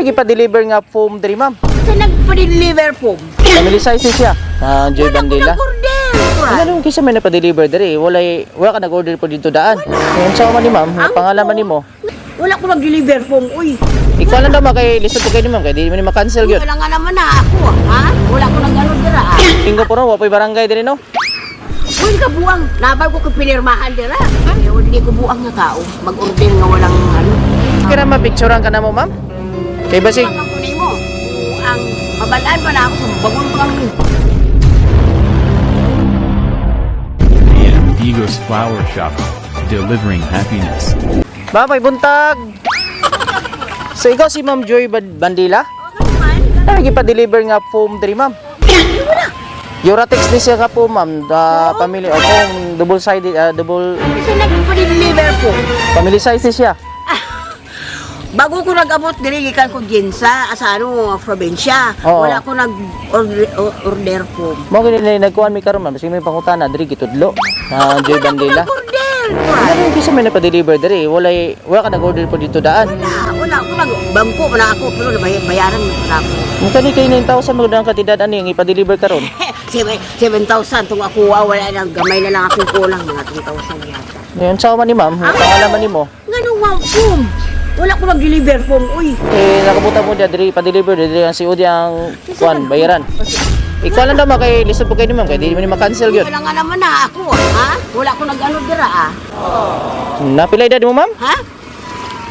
gipa-deliver nga foam diri ma'am. Sa nagpa-deliver po. Family size siya. Joy Bandila. Nag-order. Ano nung kisa may napa-deliver diri? Wala ka nag-order po dito daan. Ngayon sa man ni ma'am, ang pangalan man nimo. Wala ko nag-deliver po. Uy. Ikaw lang daw kay lisod po kayo ni ma'am, kay di mo ni ma-cancel gyud. Wala nga naman na ako, ha? Wala ko nag-order, ha? Tinggo po ro, wapoy barangay diri no. Uy, ka buwang. Nabal ko pinirmahan dira. Kaya hindi ko buwang nga tao. Mag-order nga walang ano. Kira mapicturean ka na mo ma'am? Kay basig. Ang kunin mo. Ang mabalaan pa na ako sa bagon ko lang. Amigos Flower Shop, delivering happiness. Babay buntag. So ikaw si Ma'am Joy Bandila? Ano man? Ano gipa-deliver nga foam diri ma'am? Euratex din siya ka po ma'am, family o kung double sided, double Kasi nagpa-deliver po. family size siya. Bago ko nag-abot, dirigikan ko Ginsa sa ano, probinsya. Oo. Wala ko nag-order po. Mo gani nagkuan mi karon ma'am, sige may pangutana diri gitudlo. Joy Bandila. Order! Ano yung kisa may napa-deliver diri? Wala ka nag-order po dito daan. Wala ko nag-bangko na ako, pero bayaran mo na ako. Ang kani kay 9,000 magdang katidad ano yung ipa-deliver karon? 7,000 itong ako, wala lang, gamay na lang akong kulang, mga 3,000 yata. Ngayon sa man ni ma'am, pangalan man nimo. Nga nung pum, wala ko nag-deliver pum, uy. Nakabuta mo diri pa-deliver diri ang COD ang kuan bayaran. Ikaw lang daw kay lisod po kayo ni ma'am, kay di mo ni ma-cancel gyud. Wala nga naman na ako, ha? Wala ko nag-ano dira, Napila edad mo ma'am? ha?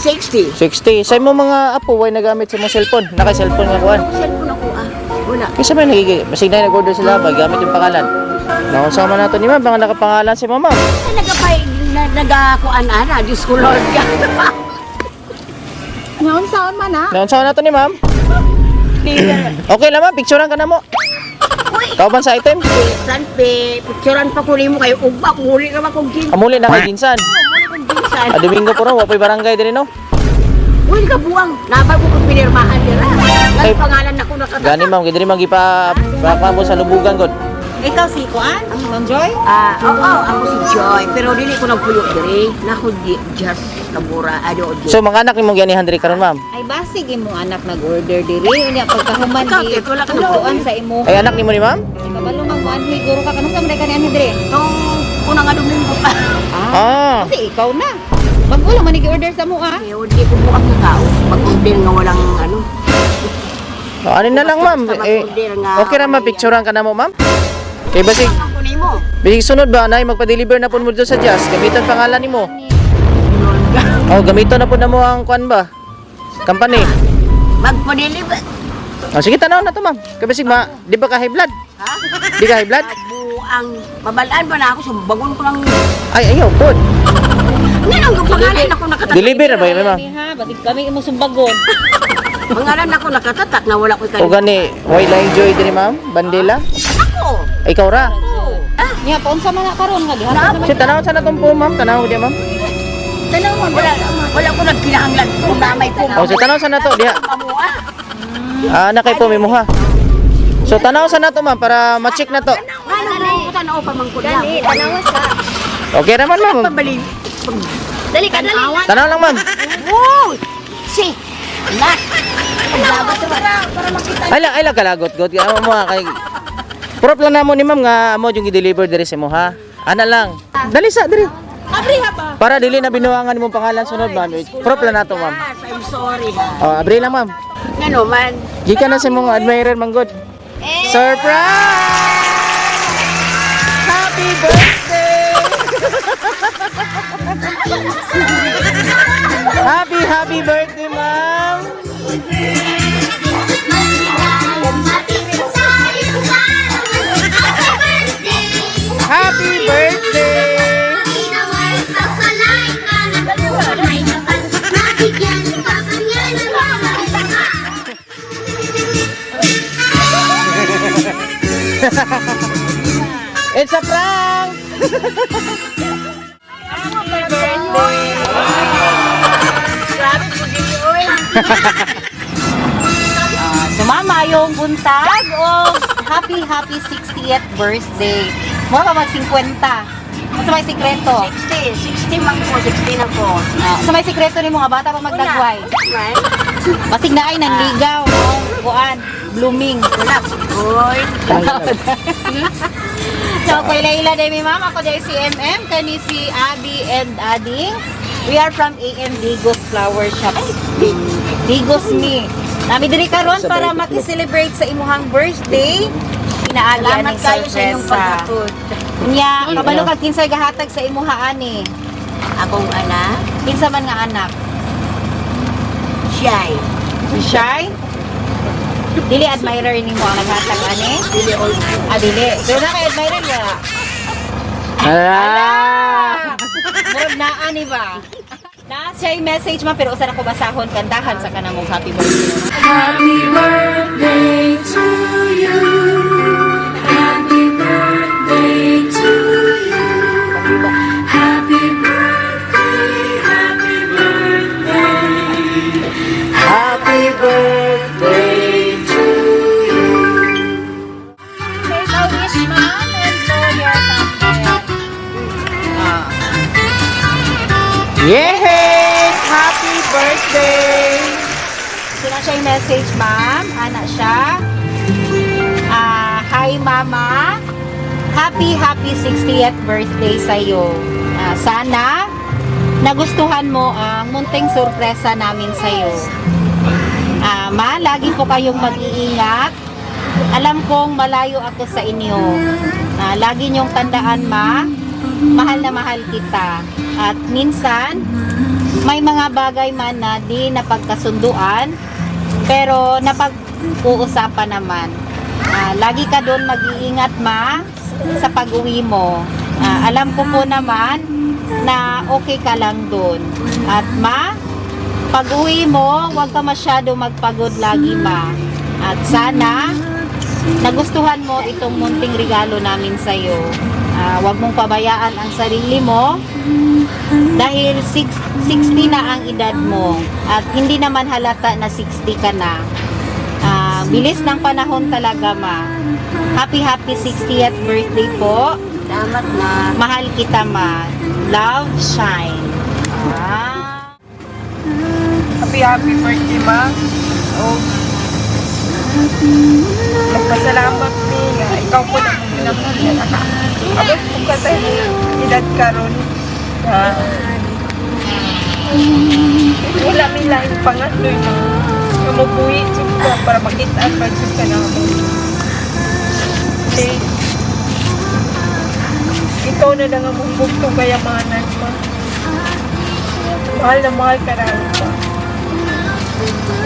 60. 60. Sa mo mga apo way nagamit sa mga cellphone. Naka-cellphone nga kuan. Cellphone ako, wala. Kisa may basig na nag-order sila ba gamit yung pangalan. Nakasama nato ni ma'am, baka nakapangalan si mama. Ay, nagakuan ana, Diyos ko Lord ka. Ngayon saan man, ha? Nakasama nato ni ma'am. Okay lang ma'am, picturean ka na mo. Uy, Kauban sa item. San pe, picturean pa ko nimo kayo ugba, muli naman kong gin. Amuli na kay Ginsan. Muli kong ginsan. Domingo po raw, wapoy barangay diri no. Uy, ka buwang, nabal ko kong pinirmahan dira. Ay, Ang pangalan ako nakatatak. Gani ma'am, gidiri man gipa baka mo sa lubugan gud. Ikaw si Kuan? Ma'am Joy? Oo, ako si Joy, pero dili ko nagpuyo diri. Nako just kabura, So mga anak nimo gianihan diri karon ma'am. Ay basig imong anak nag-order diri unya pagkahuman Ikaw, di wala ka tuloan sa imo. Ay anak nimo ni ma'am? Kabalo mag-anhi guro ka kanus man ka ni diri. Itong unang Domingo pa. Kasi ikaw na. Mag-ulo man order sa mo ah. Kaya hindi ko buwang na tao. Mag-order nga walang ano. Ano na lang ma'am. Okay ra ma-picturean ka na mo ma'am? Kay basig Ako nimo. bisig sunod ba nay magpa-deliver na po mo dito sa Jazz. Gamiton pangalan nimo. Oh, gamiton na po na mo ang kuan ba? Company. Magpa-deliver. Sige tanaw na to ma'am. Kay basig di ba ka high blood? Ha? Di ka high blood? Ang mabalaan pa na ako sa bagon ko lang. Ay ayaw pod. Ngayon ang pangalan ako nakatatak. Deliver na ba yun ma'am? Ha, basig kami imo sumbagon. Pangalan ako nakatatak na wala ko O gani, why lang enjoy diri ma'am? Bandila? Ako. Ikaw ra. Nya paunsa man na karon nga gihapon Si tanaw sa natong po ma'am, tanaw di ma'am. Tanaw wala ko nagkinahanglan kung namay ko. O si tanaw sa nato diha. Amuha. Na kay po mimo ha. So tanaw sa nato ma'am para ma-check na to. Tanaw pa man ko dali. Tanaw sa. Okay ra man ma'am. Pabalik. Dali ka dali. Tanaw lang ma'am. Wow! Si. Nak. Paglabat para makita. Ay lang kalagot god. Amo mo kay proof lang namo ni ma'am nga amo yung i-deliver diri sa mo ha. Ana lang. Dali sa diri. Abri ha ba? Para dili na binuangan imong pangalan sunod ma'am. Proof lang nato ma'am. I'm sorry ha. Abri lang ma'am. Ngano man? Gikan na sa imong admirer man god. Surprise! Happy birthday! Happy birthday, ma'am! Happy birthday! It's a prank! Sumama yung buntag o happy 60th birthday. Mo pa mag 50. Sa may sikreto. 60 man ko, 60 na ko. Sa may sikreto ni mga bata pa magdagway. Right? Basig na ay nangligaw. Kuan, blooming. Wala. Oy. So, kay Layla day mi ma'am, ako day si MM, kani si Abby and Ading. We are from AM Digos Flower Shop. Digos me. Nami diri karon para maki-celebrate sa imuhang birthday. Inaagi Salamat aning kayo sa inyong sorpresa. paghatod. Nya, kabalo kag kinsay gahatag sa imuha ani. Akong anak, Kinsa man nga anak? Shy. Si Shy? Dili admirer nimo ang naghatag ani? Dili all. Dili. Pero na kay admirer wala. Hala! Murag naa ni ba? Na siya yung message man pero usa na ko basahon kantahan sa kanang mong happy birthday. Happy birthday to There's a wish ma'am and blow your candle. Yay! Happy birthday! Sino siya yung message ma'am? Ana siya. Hi mama. Happy 60th birthday sa'yo. Sana nagustuhan mo ang munting sorpresa namin sa'yo. Ma, lagi po kayong mag-iingat. Alam kong malayo ako sa inyo. Lagi niyong tandaan, ma, mahal na mahal kita. At minsan, may mga bagay man na di napagkasunduan, pero napag-uusapan naman. Lagi ka doon mag-iingat, ma, sa pag-uwi mo. Alam ko po naman na okay ka lang doon. At ma, pag-uwi mo, huwag ka masyado magpagod lagi, ma. At sana, nagustuhan mo itong munting regalo namin sa'yo. Huwag mong pabayaan ang sarili mo dahil 60 na ang edad mo at hindi naman halata na 60 ka na. Bilis ng panahon talaga, ma. Happy 60th birthday po. Salamat na. Mahal kita, ma. Love, shine. Happy birthday, ma. Oh. Nagpasalamat mi nga ikaw po na pinamahal na abot po ka sa edad karon. Wala mi lain pangatloy mo. Mamubuhi ka para makita ang budget ka na mo. Okay. Ikaw na lang ang mong kayamanan mo. Mahal na mahal ka na pa.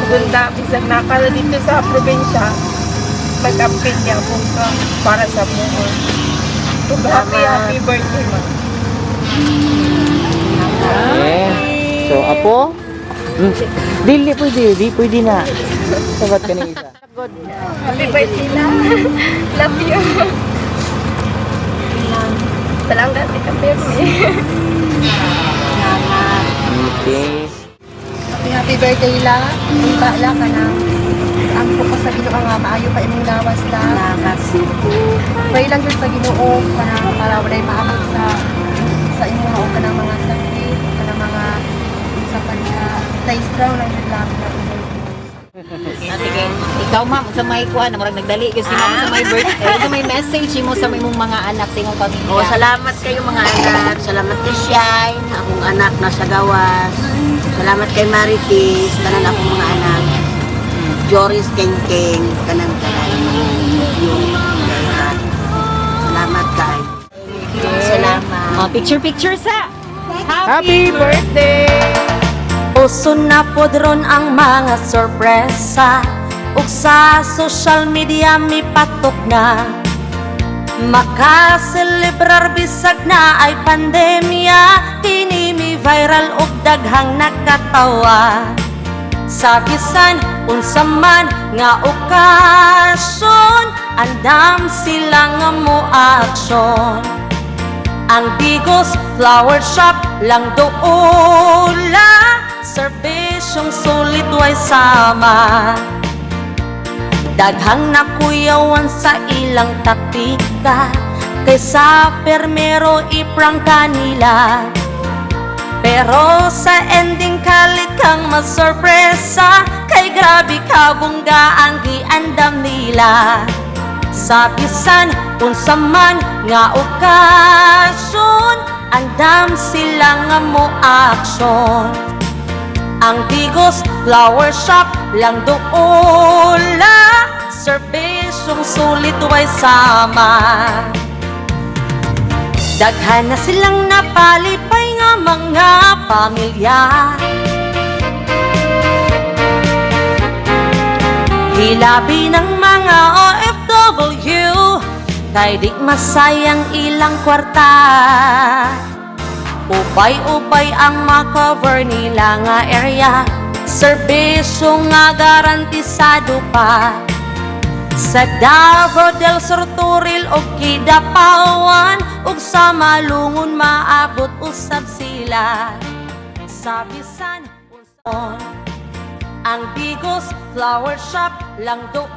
Maganda, bisag nakala dito sa probinsya, mag-ampin niya po ka para sa buho. Happy birthday, ma. Yeah. So, apo? Dili pwede na. Sabat ka ng isa. Happy birthday na. Love you. Salamat ka, Permi. Okay. Happy birthday la. Punta la ka na. Ang po sa Ginoo nga maayo pa imong lawas la. Salamat. Pray lang jud sa Ginoo para walay maabot sa imong o kanang mga sakit, kanang mga sa pagka stay strong lang jud lang. Sige. Ikaw, ma'am, sa may kuan, murag nagdali kasi ma'am sa may birthday. Sa may message mo sa may mong mga anak sa imong pamilya. Oh, salamat kayo mga anak. Salamat kay Shine, akong anak na sa gawas. Salamat kay Maritis, kanan akong mga anak. Joris Kengkeng, kanan. Salamat kay. Salamat. Picture sa Happy birthday! Uso na podron ang mga sorpresa ug sa social media mi patok na makaselebrar bisag na ay pandemya kini mi viral ug daghang nakatawa sa bisan unsa man nga okasyon andam sila nga mo aksyon ang Digos Flower Shop lang doola serbisyong sulit way sama daghang nakuyawan sa ilang taktika kaysa permero iprang kanila Pero sa ending kalit kang masurpresa, kay grabe ka bungga ang giandam nila. Sa bisan unsa man nga okasyon, andam sila nga mo aksyon. Ang Bigos Flower Shop lang doola, serbisyong sulit way sama. Daghan na silang napalipay nga mga pamilya. Hilabi ng mga OFW, kay di masayang ilang kwarta. Ubay-ubay ang makover nila nga area, serbisyo nga garantisado pa. Sa Davao del Sur, Turil o Kidapawan, ug sa Malungon maabot usab sila. Sa bisan unsa ang Bigos Flower Shop lang doon